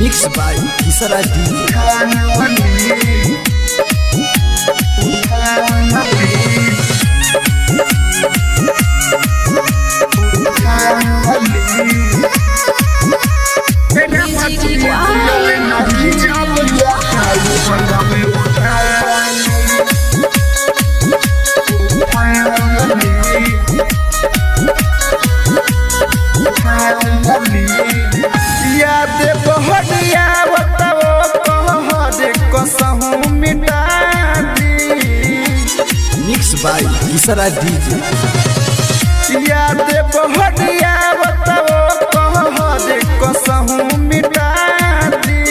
Mix by Keesara याद बहरिया बताओ कहरे कसहूँ मिटा दी। मिक्स बाय किसरा डीजे। याद बहरिया बताओ कहरे कसहूँ मिटा दी।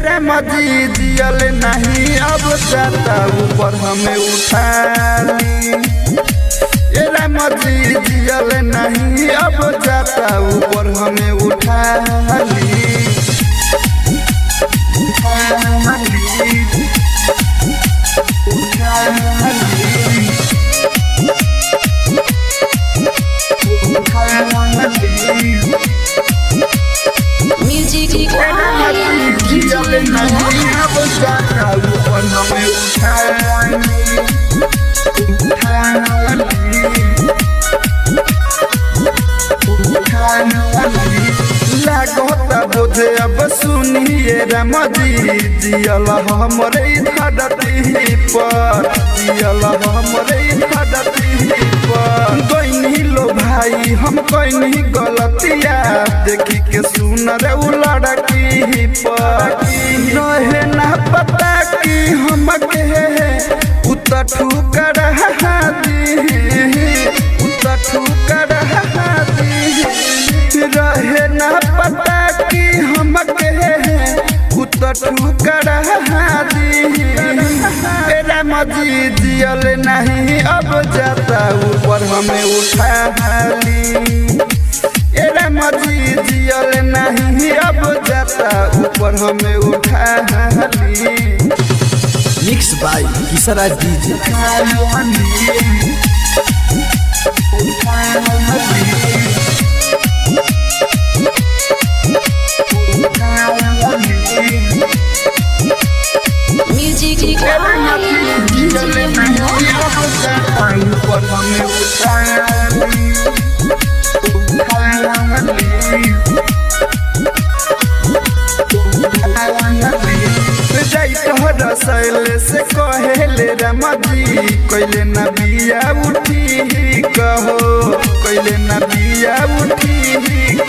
राम जी जियल नहीं अब जाता ऊपर हमें उठा ली। राम जी जियल नहीं अब जाता ऊपर हमें उठा ली। म्यूजिक जियल नहीं अब जाता ऊपर हमें उठा लागता बोझे अब सुनिए राम जी जियल हमरे धरती पर। जियल हमरे धरती पर गईनी लो भाई हम कईनी गलतिया देखी के सुन रे उ लड़की पर। रहे ना पता कि हम के उत ठुकर दी उत ठुकर दी। रहे ना पता कि हम के उत ठुकर दी। राम जी जियल नहीं अब जाता ऊपर हमें उठा ली। राम जी जियल नहीं अब जाता ऊपर हमें उठा ली। मिक्स बाय किसरा डीजे। म्यूजिक जियल नहीं अब जाता ऊपर हमें उठा ली। रसैले से कहेले राम जी कैले न बिया उठी कहो कैले न बिया उठी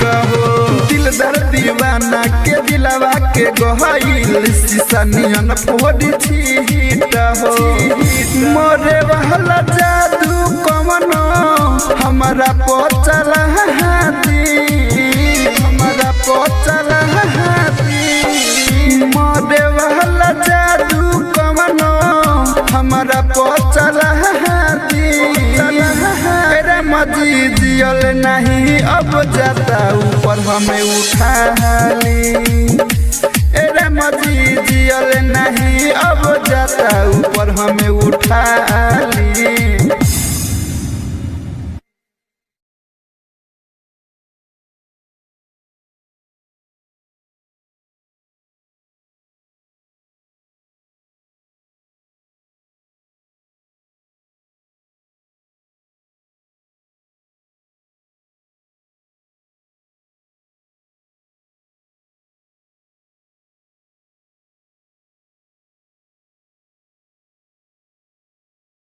कहो। दिलदार दीवाना के दिलवा के गहइल शीशा नियन फोड़ी छीट हो। मोरे वाला जादू कमनो हमारा पोचल हाथी हमारा पोचल हाथी। मोरे वाला जादू कमनो हमारा पोचल हाथी। राम जी जियल नहीं अब जाता ऊपर हमें उठा ली। राम जी जियल नहीं अब जाता ऊपर हमें उठा ली।